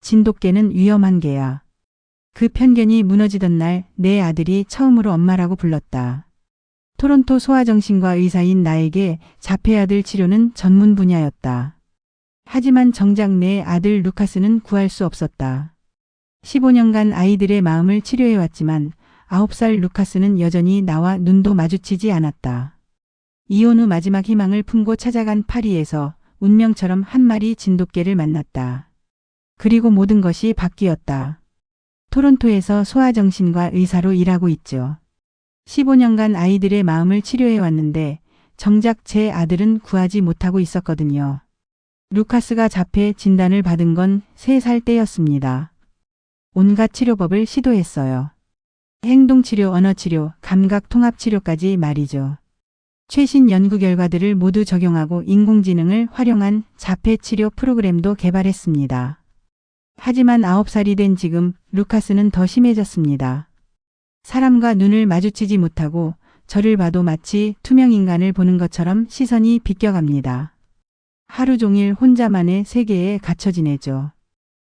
진돗개는 위험한 개야. 그 편견이 무너지던 날 내 아들이 처음으로 엄마라고 불렀다. 토론토 소아정신과 의사인 나에게 자폐아들 치료는 전문 분야였다. 하지만 정작 내 아들 루카스는 구할 수 없었다. 15년간 아이들의 마음을 치료해왔지만 9살 루카스는 여전히 나와 눈도 마주치지 않았다. 이혼 후 마지막 희망을 품고 찾아간 파리에서 운명처럼 한 마리 진돗개를 만났다. 그리고 모든 것이 바뀌었다. 토론토에서 소아정신과 의사로 일하고 있죠. 15년간 아이들의 마음을 치료해왔는데 정작 제 아들은 구하지 못하고 있었거든요. 루카스가 자폐 진단을 받은 건 3살 때였습니다. 온갖 치료법을 시도했어요. 행동치료, 언어치료, 감각통합치료까지 말이죠. 최신 연구 결과들을 모두 적용하고 인공지능을 활용한 자폐치료 프로그램도 개발했습니다. 하지만 9살이 된 지금 루카스는 더 심해졌습니다. 사람과 눈을 마주치지 못하고 저를 봐도 마치 투명 인간을 보는 것처럼 시선이 비껴갑니다. 하루 종일 혼자만의 세계에 갇혀 지내죠.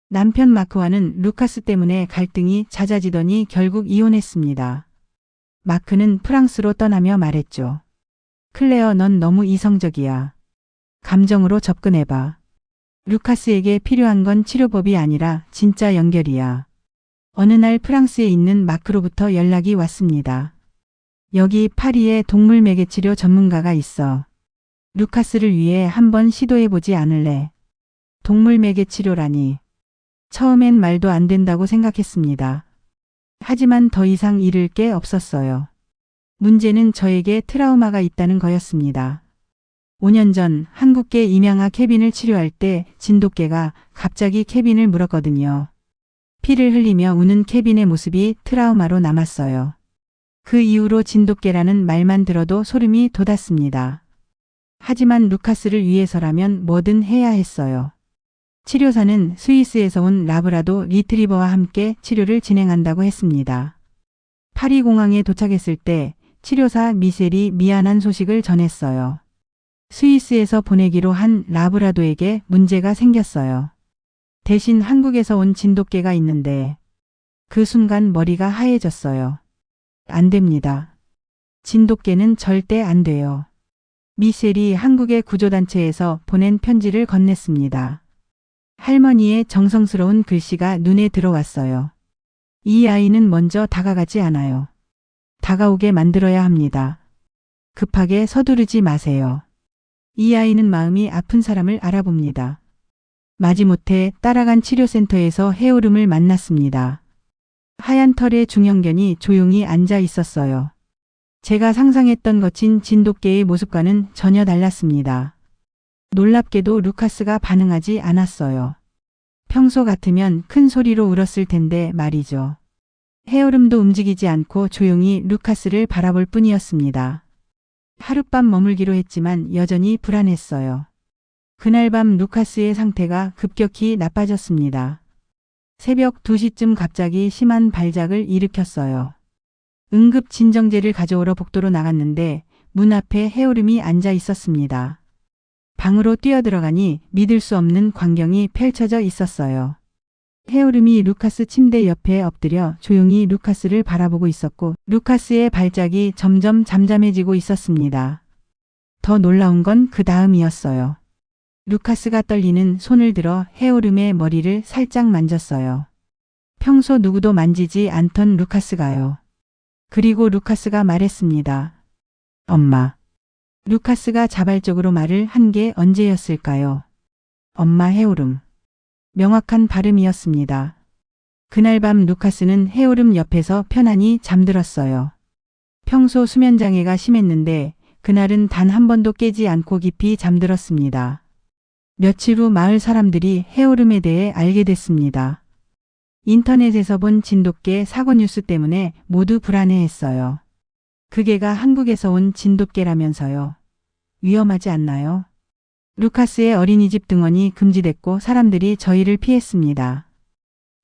남편 마크와는 루카스 때문에 갈등이 잦아지더니 결국 이혼했습니다. 마크는 프랑스로 떠나며 말했죠. 클레어, 넌 너무 이성적이야. 감정으로 접근해봐. 루카스에게 필요한 건 치료법이 아니라 진짜 연결이야. 어느 날 프랑스에 있는 마크로부터 연락이 왔습니다. 여기 파리에 동물 매개치료 전문가가 있어. 루카스를 위해 한번 시도해보지 않을래? 동물 매개치료라니. 처음엔 말도 안 된다고 생각했습니다. 하지만 더 이상 잃을 게 없었어요. 문제는 저에게 트라우마가 있다는 거였습니다. 5년 전 한국계 임양아 케빈을 치료할 때 진돗개가 갑자기 케빈을 물었거든요. 피를 흘리며 우는 케빈의 모습이 트라우마로 남았어요. 그 이후로 진돗개라는 말만 들어도 소름이 돋았습니다. 하지만 루카스를 위해서라면 뭐든 해야 했어요. 치료사는 스위스에서 온 라브라도 리트리버와 함께 치료를 진행한다고 했습니다. 파리 공항에 도착했을 때 치료사 미셸이 미안한 소식을 전했어요. 스위스에서 보내기로 한 라브라도에게 문제가 생겼어요. 대신 한국에서 온 진돗개가 있는데 그 순간 머리가 하얘졌어요. 안 됩니다. 진돗개는 절대 안 돼요. 미셸이 한국의 구조단체에서 보낸 편지를 건넸습니다. 할머니의 정성스러운 글씨가 눈에 들어왔어요. 이 아이는 먼저 다가가지 않아요. 다가오게 만들어야 합니다. 급하게 서두르지 마세요. 이 아이는 마음이 아픈 사람을 알아봅니다. 마지못해 따라간 치료센터에서 해오름을 만났습니다. 하얀 털의 중형견이 조용히 앉아 있었어요. 제가 상상했던 거친 진돗개의 모습과는 전혀 달랐습니다. 놀랍게도 루카스가 반응하지 않았어요. 평소 같으면 큰 소리로 울었을 텐데 말이죠. 해오름도 움직이지 않고 조용히 루카스를 바라볼 뿐이었습니다. 하룻밤 머물기로 했지만 여전히 불안했어요. 그날 밤 루카스의 상태가 급격히 나빠졌습니다. 새벽 2시쯤 갑자기 심한 발작을 일으켰어요. 응급 진정제를 가져오러 복도로 나갔는데 문 앞에 해오름이 앉아 있었습니다. 방으로 뛰어들어가니 믿을 수 없는 광경이 펼쳐져 있었어요. 해오름이 루카스 침대 옆에 엎드려 조용히 루카스를 바라보고 있었고 루카스의 발작이 점점 잠잠해지고 있었습니다. 더 놀라운 건 그 다음이었어요. 루카스가 떨리는 손을 들어 해오름의 머리를 살짝 만졌어요. 평소 누구도 만지지 않던 루카스가요. 그리고 루카스가 말했습니다. 엄마. 루카스가 자발적으로 말을 한 게 언제였을까요? 엄마 해오름. 명확한 발음이었습니다. 그날 밤 루카스는 해오름 옆에서 편안히 잠들었어요. 평소 수면장애가 심했는데 그날은 단 한 번도 깨지 않고 깊이 잠들었습니다. 며칠 후 마을 사람들이 해오름에 대해 알게 됐습니다. 인터넷에서 본 진돗개 사고 뉴스 때문에 모두 불안해했어요. 그 개가 한국에서 온 진돗개라면서요. 위험하지 않나요? 루카스의 어린이집 등원이 금지됐고 사람들이 저희를 피했습니다.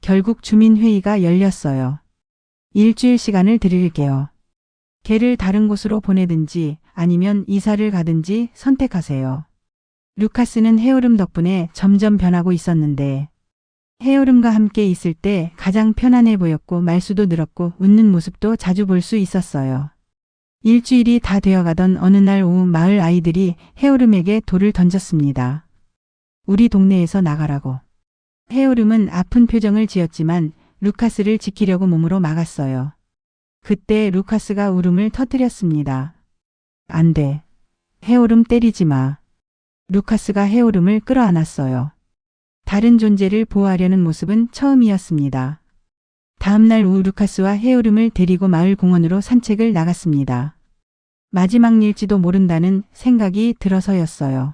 결국 주민회의가 열렸어요. 일주일 시간을 드릴게요. 개를 다른 곳으로 보내든지 아니면 이사를 가든지 선택하세요. 루카스는 해오름 덕분에 점점 변하고 있었는데 해오름과 함께 있을 때 가장 편안해 보였고 말수도 늘었고 웃는 모습도 자주 볼 수 있었어요. 일주일이 다 되어가던 어느 날 오후 마을 아이들이 해오름에게 돌을 던졌습니다. 우리 동네에서 나가라고. 해오름은 아픈 표정을 지었지만 루카스를 지키려고 몸으로 막았어요. 그때 루카스가 울음을 터뜨렸습니다. 안 돼. 해오름 때리지 마. 루카스가 해오름을 끌어안았어요. 다른 존재를 보호하려는 모습은 처음이었습니다. 다음날 오후 루카스와 해오름을 데리고 마을 공원으로 산책을 나갔습니다. 마지막 일지도 모른다는 생각이 들어서였어요.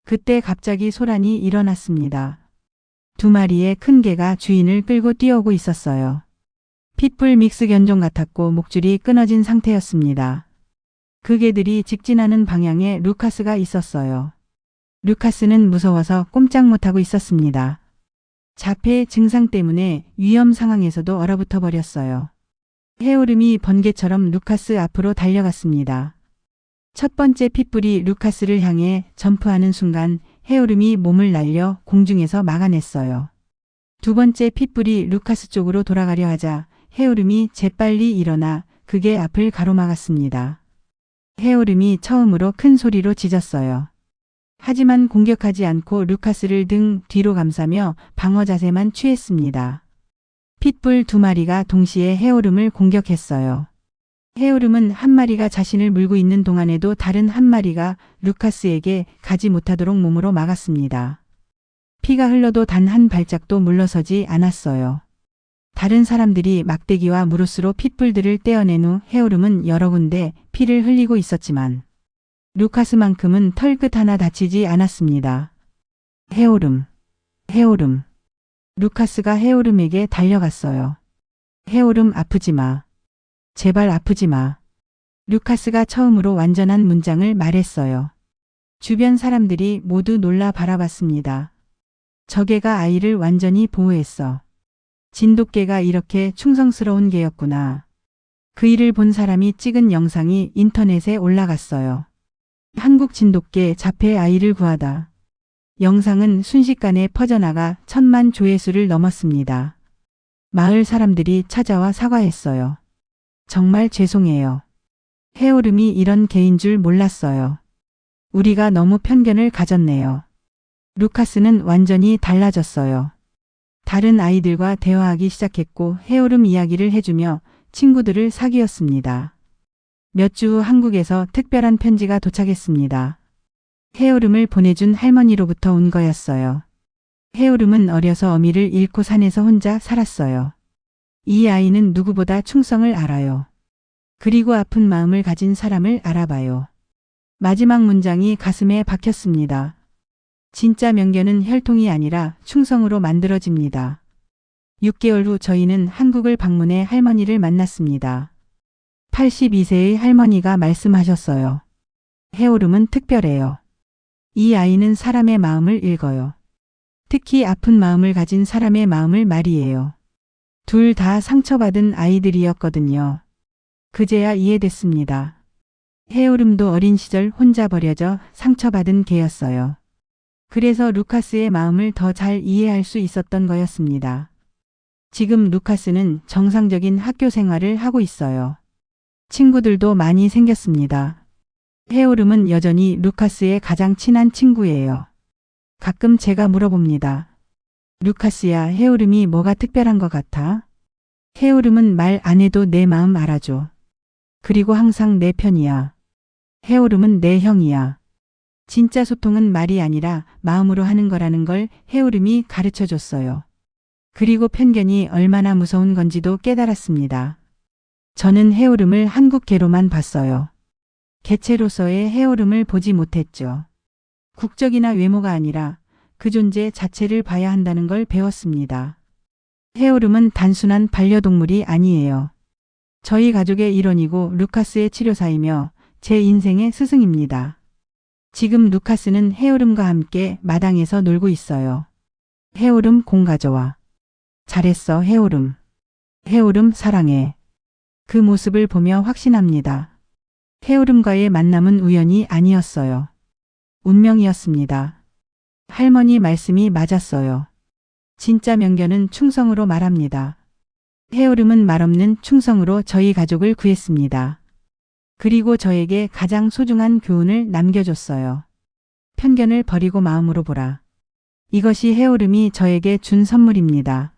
그때 갑자기 소란이 일어났습니다. 두 마리의 큰 개가 주인을 끌고 뛰어오고 있었어요. 핏불 믹스 견종 같았고 목줄이 끊어진 상태였습니다. 그 개들이 직진하는 방향에 루카스가 있었어요. 루카스는 무서워서 꼼짝 못하고 있었습니다. 자폐 증상 때문에 위험 상황에서도 얼어붙어 버렸어요. 해오름이 번개처럼 루카스 앞으로 달려갔습니다. 첫 번째 핏불이 루카스를 향해 점프하는 순간 해오름이 몸을 날려 공중에서 막아냈어요. 두 번째 핏불이 루카스 쪽으로 돌아가려 하자 해오름이 재빨리 일어나 그게 앞을 가로막았습니다. 해오름이 처음으로 큰 소리로 짖었어요. 하지만 공격하지 않고 루카스를 등 뒤로 감싸며 방어 자세만 취했습니다. 핏불 두 마리가 동시에 해오름을 공격했어요. 해오름은 한 마리가 자신을 물고 있는 동안에도 다른 한 마리가 루카스에게 가지 못하도록 몸으로 막았습니다. 피가 흘러도 단 한 발짝도 물러서지 않았어요. 다른 사람들이 막대기와 무로스로 핏불들을 떼어낸 후 해오름은 여러 군데 피를 흘리고 있었지만 루카스만큼은 털끝 하나 다치지 않았습니다. 해오름, 해오름. 루카스가 해오름에게 달려갔어요. 해오름 아프지 마. 제발 아프지 마. 루카스가 처음으로 완전한 문장을 말했어요. 주변 사람들이 모두 놀라 바라봤습니다. 저 개가 아이를 완전히 보호했어. 진돗개가 이렇게 충성스러운 개였구나. 그 일을 본 사람이 찍은 영상이 인터넷에 올라갔어요. 한국 진돗개 자폐 아이를 구하다. 영상은 순식간에 퍼져나가 1000만 조회수를 넘었습니다. 마을 사람들이 찾아와 사과했어요. 정말 죄송해요. 해오름이 이런 개인 줄 몰랐어요. 우리가 너무 편견을 가졌네요. 루카스는 완전히 달라졌어요. 다른 아이들과 대화하기 시작했고 해오름 이야기를 해주며 친구들을 사귀었습니다. 몇 주 후 한국에서 특별한 편지가 도착했습니다. 해오름을 보내준 할머니로부터 온 거였어요. 해오름은 어려서 어미를 잃고 산에서 혼자 살았어요. 이 아이는 누구보다 충성을 알아요. 그리고 아픈 마음을 가진 사람을 알아봐요. 마지막 문장이 가슴에 박혔습니다. 진짜 명견은 혈통이 아니라 충성으로 만들어집니다. 6개월 후 저희는 한국을 방문해 할머니를 만났습니다. 82세의 할머니가 말씀하셨어요. 해오름은 특별해요. 이 아이는 사람의 마음을 읽어요. 특히 아픈 마음을 가진 사람의 마음을 말이에요. 둘 다 상처받은 아이들이었거든요. 그제야 이해됐습니다. 해오름도 어린 시절 혼자 버려져 상처받은 개였어요. 그래서 루카스의 마음을 더 잘 이해할 수 있었던 거였습니다. 지금 루카스는 정상적인 학교 생활을 하고 있어요. 친구들도 많이 생겼습니다. 해오름은 여전히 루카스의 가장 친한 친구예요. 가끔 제가 물어봅니다. 루카스야, 해오름이 뭐가 특별한 것 같아? 해오름은 말 안 해도 내 마음 알아줘. 그리고 항상 내 편이야. 해오름은 내 형이야. 진짜 소통은 말이 아니라 마음으로 하는 거라는 걸 해오름이 가르쳐 줬어요. 그리고 편견이 얼마나 무서운 건지도 깨달았습니다. 저는 해오름을 한국 개로만 봤어요. 개체로서의 해오름을 보지 못했죠. 국적이나 외모가 아니라 그 존재 자체를 봐야 한다는 걸 배웠습니다. 해오름은 단순한 반려동물이 아니에요. 저희 가족의 일원이고 루카스의 치료사이며 제 인생의 스승입니다. 지금 루카스는 해오름과 함께 마당에서 놀고 있어요. 해오름 공 가져와. 잘했어, 해오름. 해오름 사랑해. 그 모습을 보며 확신합니다. 해오름과의 만남은 우연이 아니었어요. 운명이었습니다. 할머니 말씀이 맞았어요. 진짜 명견은 충성으로 말합니다. 해오름은 말없는 충성으로 저희 가족을 구했습니다. 그리고 저에게 가장 소중한 교훈을 남겨줬어요. 편견을 버리고 마음으로 보라. 이것이 해오름이 저에게 준 선물입니다.